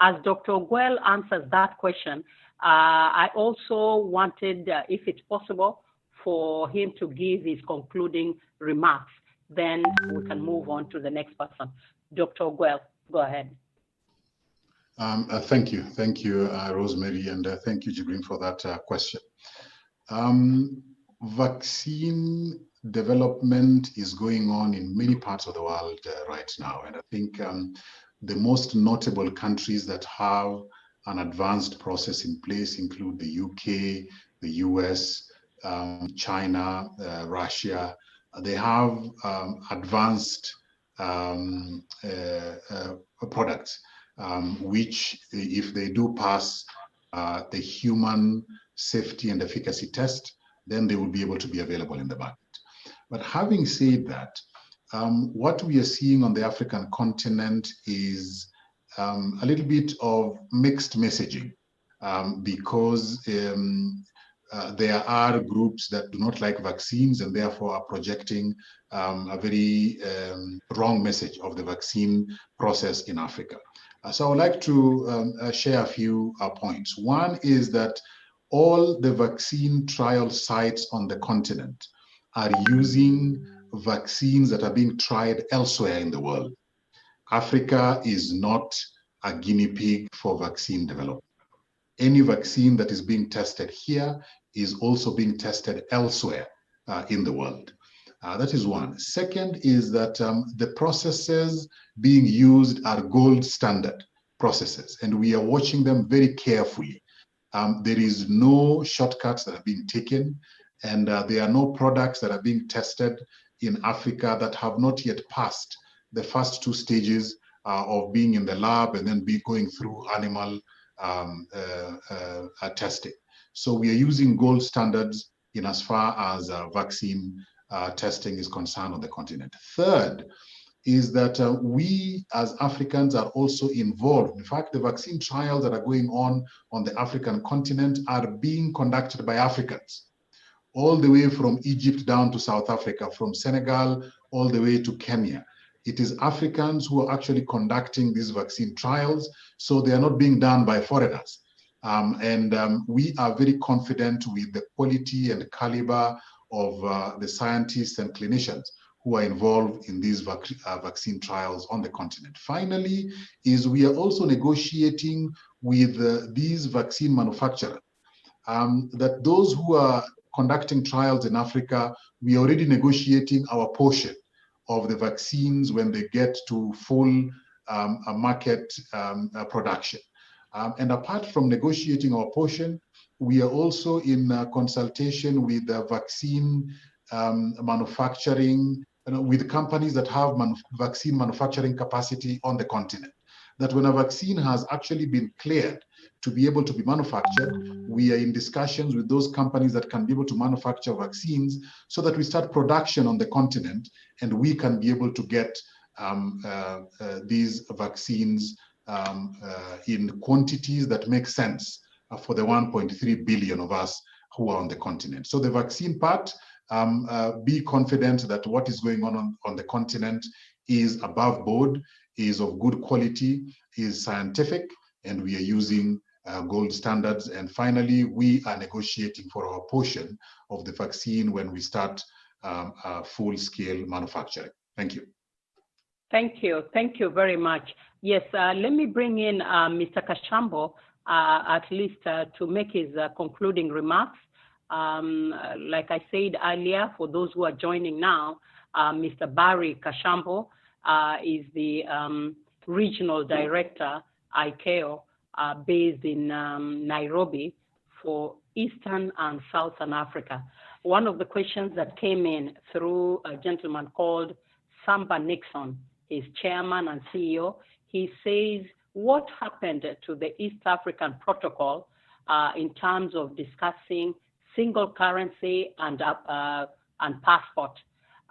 as Dr. Guel answers that question, I also wanted, if it's possible, for him to give his concluding remarks. Then we can move on to the next person. Dr. Guel, go ahead. Thank you, Rosemary, and thank you, Jibrin, for that question. Vaccine development is going on in many parts of the world right now, and I think the most notable countries that have an advanced process in place include the UK, the US, China, Russia. They have advanced products, which, if they do pass the human safety and efficacy test, then they will be able to be available in the market. But having said that, what we are seeing on the African continent is a little bit of mixed messaging, because there are groups that do not like vaccines and therefore are projecting a very wrong message of the vaccine process in Africa. So I would like to share a few points. One is that all the vaccine trial sites on the continent are using vaccines that are being tried elsewhere in the world. Africa is not a guinea pig for vaccine development. Any vaccine that is being tested here is also being tested elsewhere in the world. That is one. Second is that the processes being used are gold standard processes, and we are watching them very carefully. There is no shortcuts that are being taken, and there are no products that are being tested in Africa that have not yet passed the first two stages of being in the lab and then going through animal testing. So we are using gold standards in as far as vaccine testing is concerned on the continent. Third is that we as Africans are also involved. In fact, the vaccine trials that are going on the African continent are being conducted by Africans, all the way from Egypt down to South Africa, from Senegal all the way to Kenya. It is Africans who are actually conducting these vaccine trials, so they are not being done by foreigners. We are very confident with the quality and the caliber of the scientists and clinicians who are involved in these vaccine trials on the continent. Finally, is we are also negotiating with these vaccine manufacturers, that those who are conducting trials in Africa, we are already negotiating our portion of the vaccines when they get to full market production. And apart from negotiating our portion, we are also in consultation with the vaccine manufacturing, with companies that have vaccine manufacturing capacity on the continent. That when a vaccine has actually been cleared to be able to be manufactured, we are in discussions with those companies that can be able to manufacture vaccines so that we start production on the continent and we can be able to get these vaccines in quantities that make sense for the 1.3 billion of us who are on the continent. So the vaccine part, be confident that what is going on the continent is above board, is of good quality, is scientific, and we are using gold standards. And finally, we are negotiating for our portion of the vaccine when we start full-scale manufacturing. Thank you. Thank you. Thank you very much. Yes, let me bring in Mr. Kashambo, at least to make his concluding remarks. Like I said earlier, for those who are joining now, Mr. Barry Kashambo is the Regional Director, ICAO, based in Nairobi for Eastern and Southern Africa. One of the questions that came in through a gentleman called Samba Nixon, his chairman and CEO, he says, what happened to the East African protocol in terms of discussing single currency and passport?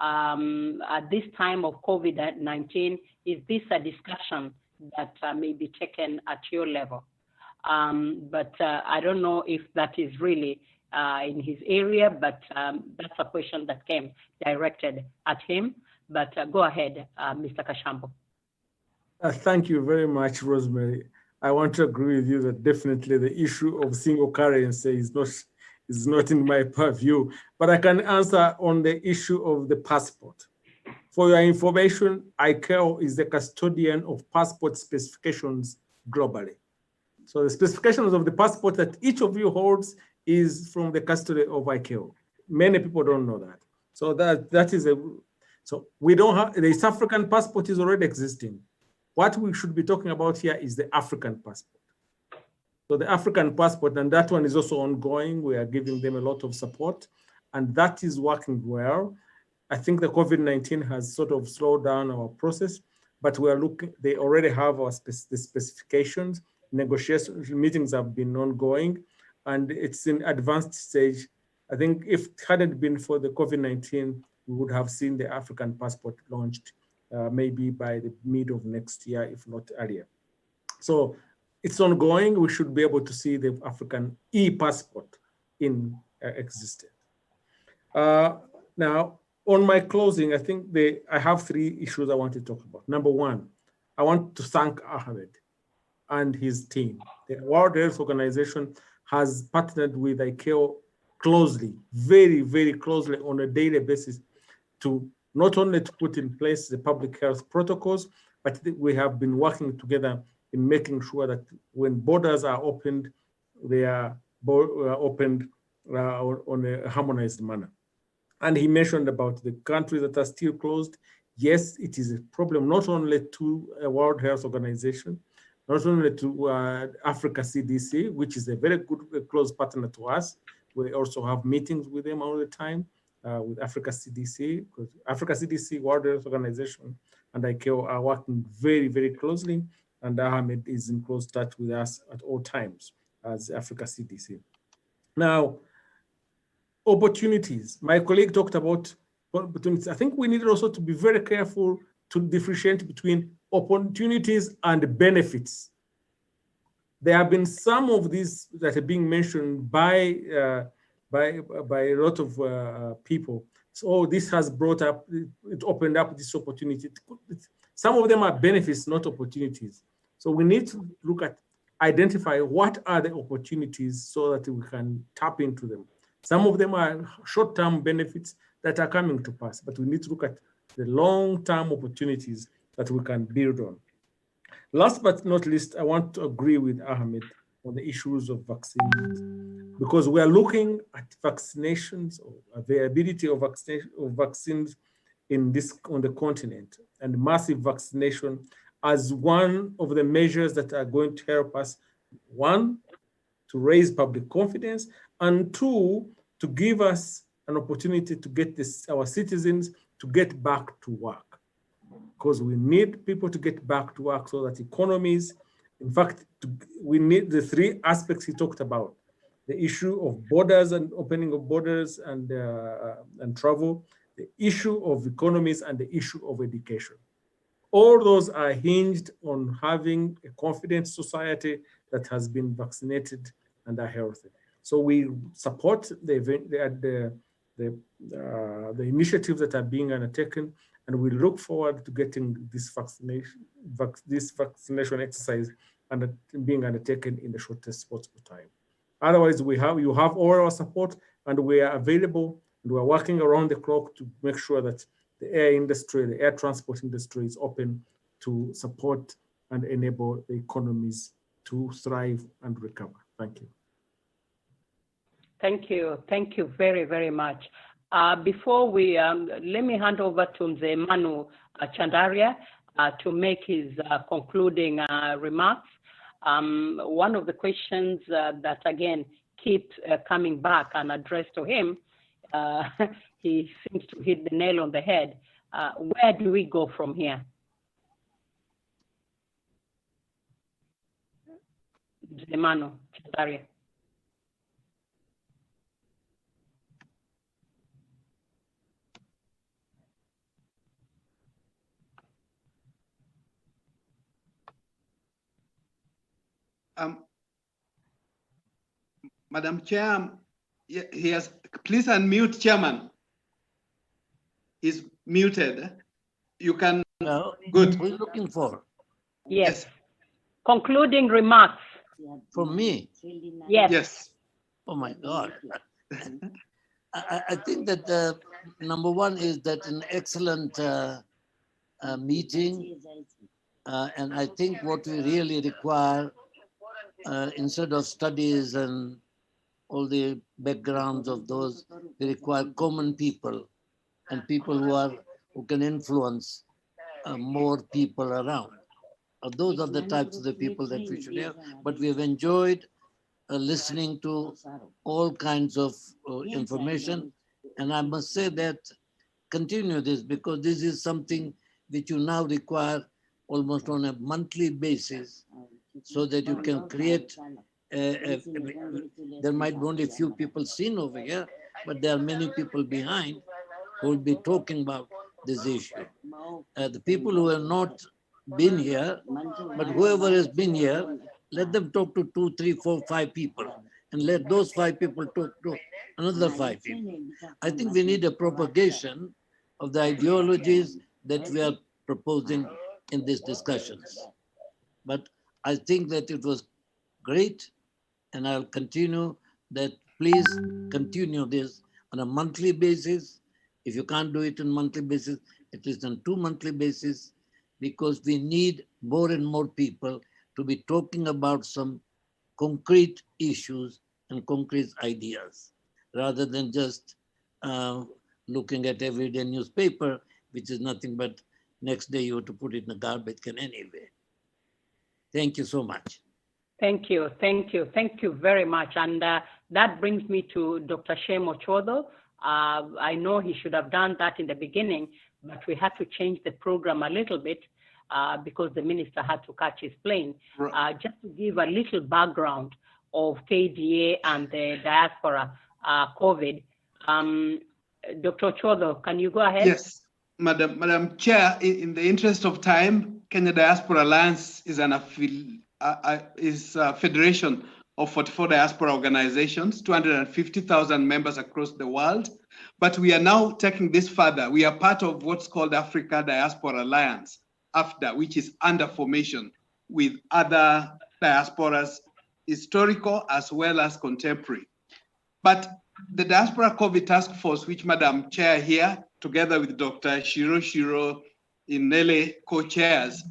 At this time of COVID-19, is this a discussion that may be taken at your level? But I don't know if that is really in his area, but that's a question that came directed at him. But go ahead, Mr. Kashambo. Thank you very much, Rosemary. I want to agree with you that definitely the issue of single currency is not in my purview, but I can answer on the issue of the passport. For your information, ICAO is the custodian of passport specifications globally. So the specifications of the passport that each of you holds is from the custody of ICAO. Many people don't know that. So so we don't have, the East African passport is already existing. What we should be talking about here is the African passport. So the African passport, and that one is also ongoing. We are giving them a lot of support, and that is working well. I think the COVID-19 has sort of slowed down our process, but we are looking, they already have the specifications. Negotiation meetings have been ongoing, and it's in advanced stage. I think if it hadn't been for the COVID-19, we would have seen the African passport launched maybe by the mid of next year, if not earlier. So it's ongoing. We should be able to see the African e-passport in existence. Now, on my closing, I think I have three issues I want to talk about. Number one, I want to thank Ahmed and his team. The World Health Organization has partnered with ICAO closely, very, very closely on a daily basis to not only to put in place the public health protocols, but we have been working together in making sure that when borders are opened, they are opened on a harmonized manner. And he mentioned about the countries that are still closed. Yes, it is a problem not only to World Health Organization, not only to Africa CDC, which is a very good close partner to us. We also have meetings with them all the time, with Africa CDC, because Africa CDC, World Health Organization, and ICAO are working very, very closely, and Ahmed is in close touch with us at all times as Africa CDC. Now, opportunities. My colleague talked about opportunities. I think we need also to be very careful to differentiate between opportunities and benefits. There have been some of these that are being mentioned by a lot of people. So this has brought up, it opened up this opportunity. Some of them are benefits, not opportunities. So we need to look at, identify what are the opportunities so that we can tap into them. Some of them are short-term benefits that are coming to pass, but we need to look at the long-term opportunities that we can build on. Last but not least, I want to agree with Ahmed on the issues of vaccines, because we are looking at vaccinations or availability of vaccines in on the continent, and massive vaccination as one of the measures that are going to help us, one, to raise public confidence, and two, to give us an opportunity to get our citizens to get back to work. Because we need people to get back to work so that economies, in fact, we need the three aspects he talked about: the issue of borders and opening of borders and travel, the issue of economies, and the issue of education. All those are hinged on having a confident society that has been vaccinated and are healthy. So we support the initiatives that are being undertaken, and we look forward to getting this vaccination exercise and being undertaken in the shortest possible time. Otherwise, you have all our support, and we are available, and we are working around the clock to make sure that the air industry, the air transport industry is open to support and enable the economies to thrive and recover. Thank you. Thank you. Thank you very, very much. Before we, let me hand over to Mzee Manu Chandaria to make his concluding remarks. One of the questions that again keeps coming back and addressed to him, he seems to hit the nail on the head. Where do we go from here? Mzee Manu Chandaria. Madam Chair, he has, please unmute Chairman. He's muted. You can, good. What are you looking for? Yes. Concluding remarks. From me? Yes. Yes. Oh my God. I think that number one is that an excellent meeting. And I think what we really require, instead of studies and all the backgrounds of those, we require common people and people who can influence more people around. Those are the types of the people that we should have. But we have enjoyed listening to all kinds of information. And I must say that continue this, because this is something which you now require almost on a monthly basis, so that you can create, there might be only a few people seen over here, but there are many people behind who will be talking about this issue. The people who have not been here, but whoever has been here, let them talk to 2, 3, 4, 5 people, and let those 5 people talk to another 5 people. I think we need a propagation of the ideologies that we are proposing in these discussions. But I think that it was great, and I'll continue that. Please continue this on a monthly basis. If you can't do it on a monthly basis, at least on 2 monthly basis, because we need more and more people to be talking about some concrete issues and concrete ideas. rather than just looking at everyday newspaper, which is nothing but next day you have to put it in a garbage can anyway. Thank you so much. Thank you, thank you, thank you very much. And that brings me to Dr. Shem Ochodo. I know he should have done that in the beginning, but we had to change the program a little bit because the minister had to catch his plane. Just to give a little background of KDA and the diaspora COVID. Dr. Ochodo, can you go ahead? Yes, Madam Chair, in the interest of time, Kenya Diaspora Alliance is a federation of 44 diaspora organizations, 250,000 members across the world. But we are now taking this further. We are part of what's called Africa Diaspora Alliance, AFDA, which is under formation with other diasporas, historical as well as contemporary. But the Diaspora COVID Task Force, which Madam Chair here, together with Dr. Shiro Inele co-chairs,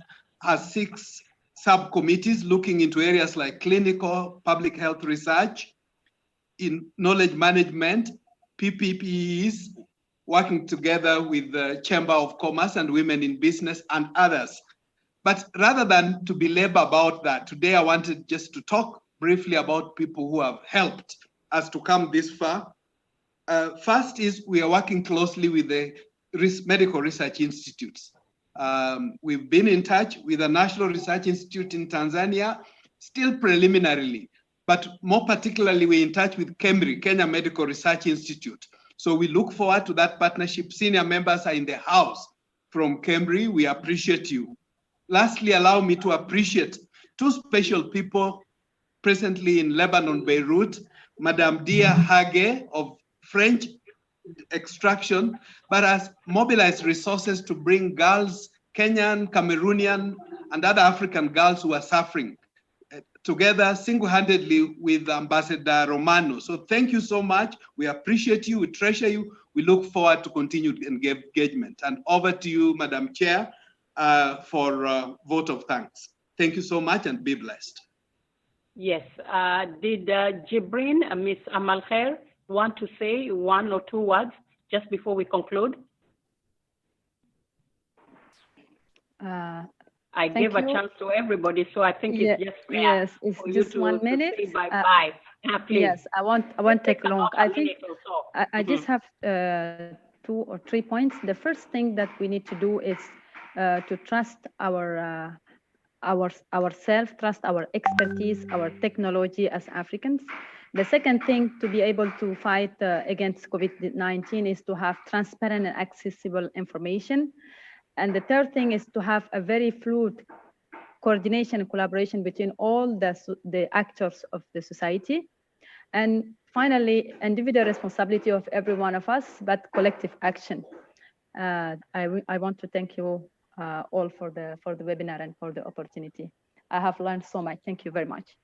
has 6 subcommittees looking into areas like clinical, public health research, in knowledge management, PPPEs, working together with the Chamber of Commerce and Women in Business and others. But rather than to belabor about that, today I wanted just to talk briefly about people who have helped us to come this far. First is we are working closely with the medical research institutes. We've been in touch with the National Research Institute in Tanzania, still preliminarily, but more particularly we're in touch with KEMRI, Kenya Medical Research Institute. So we look forward to that partnership. Senior members are in the house from KEMRI. We appreciate you. Lastly, allow me to appreciate 2 special people presently in Lebanon, Beirut, Madame Dia Hage of French extraction, but has mobilized resources to bring girls, Kenyan, Cameroonian, and other African girls who are suffering together single-handedly with Ambassador Romano. So thank you so much. We appreciate you, we treasure you. We look forward to continued engagement. And over to you, Madam Chair, for a vote of thanks. Thank you so much and be blessed. Yes, did Jibrin, Ms. Amalkhair, want to say 1 or 2 words just before we conclude? I gave a chance to everybody, so I think it's just fair. Yes, it's just 1 minute. Say bye-bye. Please. Yes, I won't take long. I think I just have 2 or 3 points. The first thing that we need to do is to trust ourselves, trust our expertise, our technology as Africans. The second thing to be able to fight against COVID-19 is to have transparent and accessible information. And the third thing is to have a very fluid coordination and collaboration between all the actors of the society. And finally, individual responsibility of every one of us, but collective action. I want to thank you all for the webinar and for the opportunity. I have learned so much. Thank you very much.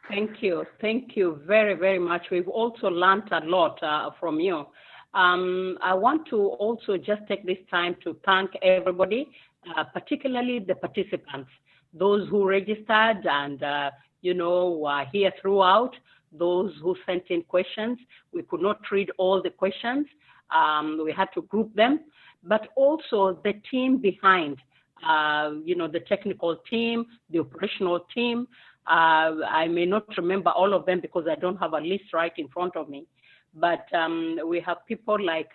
Thank you. Thank you very, very much. We've also learned a lot from you. I want to also just take this time to thank everybody, particularly the participants, those who registered and, were here throughout, those who sent in questions. We could not read all the questions. We had to group them, but also the team behind, the technical team, the operational team. I may not remember all of them because I don't have a list right in front of me. But we have people like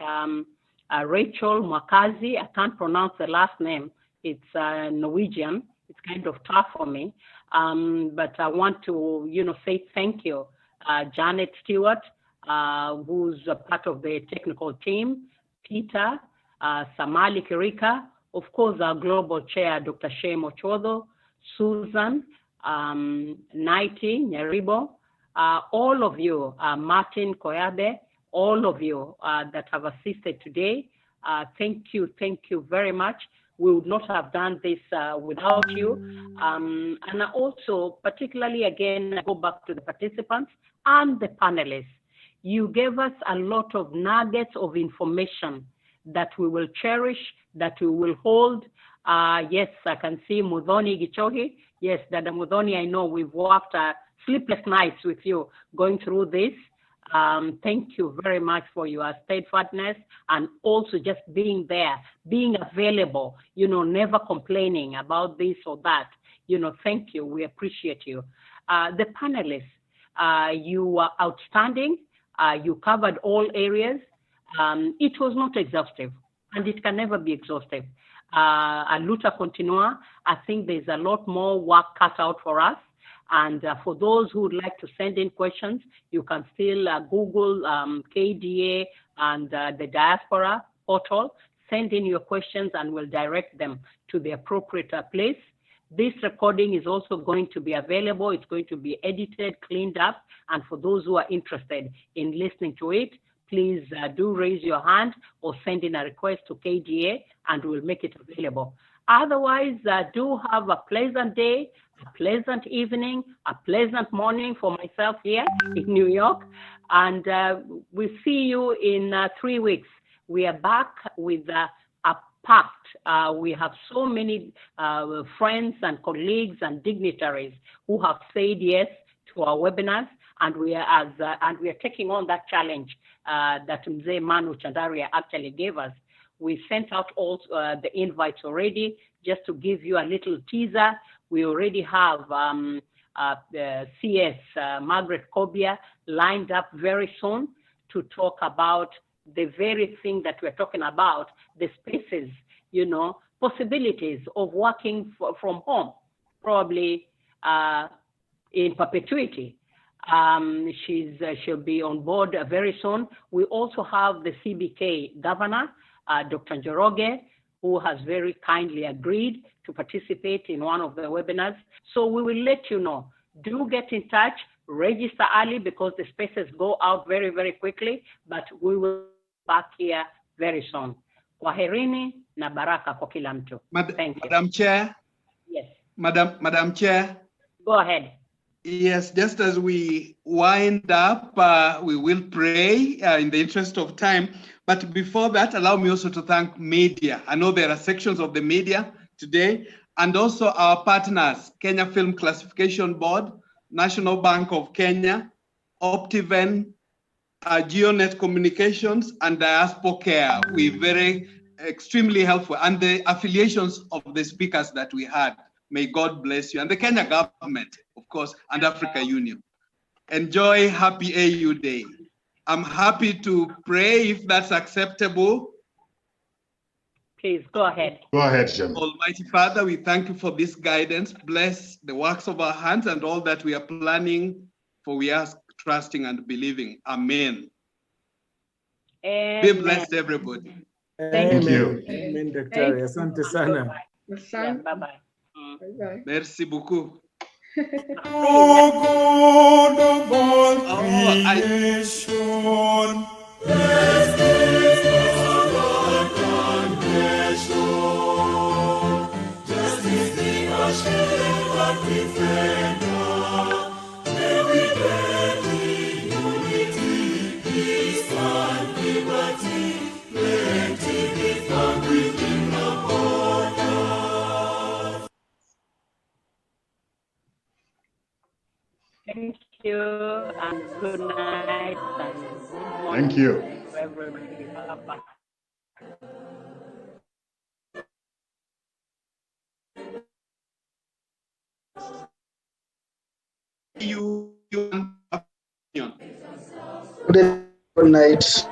Rachel Mwakazi. I can't pronounce the last name. It's Norwegian. It's kind of tough for me. But I want to, say thank you. Janet Stewart, who's a part of the technical team. Peter, Samali Kirika, of course, our global chair, Dr. Shem Ochodo, Susan, Naiti Nyaribo, all of you, Martin Koyabe, all of you that have assisted today. Thank you very much. We would not have done this without you. And also, particularly again, I go back to the participants and the panelists. You gave us a lot of nuggets of information that we will cherish, that we will hold. Yes, I can see Mudhoni Gichohi. Yes, Dada Mudhoni, I know we've worked sleepless nights with you going through this. Thank you very much for your steadfastness and also just being there, being available, you know, never complaining about this or that. You know, thank you. We appreciate you. The panelists, you were outstanding. You covered all areas. It was not exhaustive, and it can never be exhaustive. A luta continua. I think there's a lot more work cut out for us. And for those who would like to send in questions, you can still Google KDA and the Diaspora portal. Send in your questions and we'll direct them to the appropriate place. This recording is also going to be available. It's going to be edited, cleaned up. And for those who are interested in listening to it, please do raise your hand or send in a request to KDA and we'll make it available. Otherwise, do have a pleasant day, a pleasant evening, a pleasant morning for myself here in New York. And we'll see you in 3 weeks. We are back with a pact. We have so many friends and colleagues and dignitaries who have said yes to our webinars, and we are taking on that challenge that Mzee Manu Chandaria actually gave us. We sent out all the invites already. Just to give you a little teaser, we already have CS Margaret Kobia lined up very soon to talk about the very thing that we're talking about, the spaces, you know, possibilities of working from home, probably in perpetuity. She'll be on board very soon. We also have the CBK governor, Dr. Njoroge, who has very kindly agreed to participate in one of the webinars. So we will let you know. Do get in touch, register early because the spaces go out very, very quickly, but we will be back here very soon. Kwaherini na baraka kwa kila mtu. Thank you. Madam Chair? Yes. Madam Chair? Go ahead. Yes, just as we wind up, we will pray in the interest of time. But before that, allow me also to thank media. I know there are sections of the media today, and also our partners, Kenya Film Classification Board, National Bank of Kenya, Optiven, GeoNet Communications, and Diaspora Care. We're very extremely helpful, and the affiliations of the speakers that we had. May God bless you. And the Kenya government, of course, and Africa Union. Enjoy Happy AU Day. I'm happy to pray if that's acceptable. Please go ahead. Go ahead, Jim. Almighty Father, we thank you for this guidance. Bless the works of our hands and all that we are planning, for we ask, trusting and believing. Amen. Amen. Be blessed, everybody. Thank you. Amen, Dr. Asante sana. Yeah, bye-bye. Merci beaucoup. Thank you and good night and good morning. Thank you. To everybody. Bye-bye. Good night.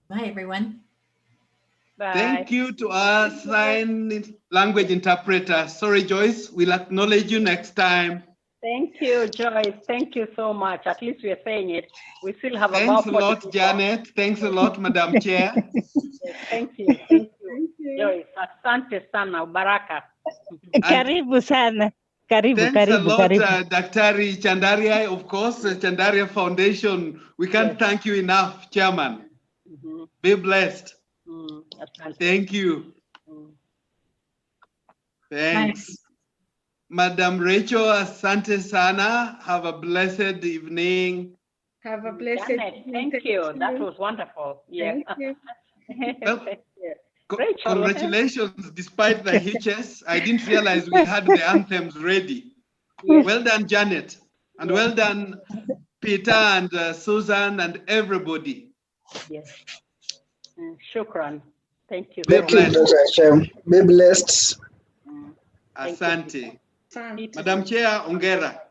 Bye, everyone. Bye. Thank you to our sign language interpreter. Sorry, Joyce, we'll acknowledge you next time. Thank you, Joyce. Thank you so much. At least we're saying it. We still have Thanks about a lot, Janet. Thanks a lot, Madam Chair. Thank you. Thank you. Joyce, asante sana, baraka. Karibu sana. Karibu, Thanks karibu, a lot, karibu. Daktari Chandaria, of course, Chandaria Foundation. We can't thank you enough, Chairman. Be blessed. Thank you. Thanks. Nice. Madam Rachel, asante sana. Have a blessed evening. Have a blessed Janet, evening. thank you. That was wonderful. Yeah. Thank you. Well, Rachel. Congratulations, despite the hitches. I didn't realize we had the anthems ready. Yes. Well done, Janet. And well done, Peter and Susan and everybody. Yes. Shukran. Thank you. Be blessed. Be blessed. Asante. Madam Chair, ongera.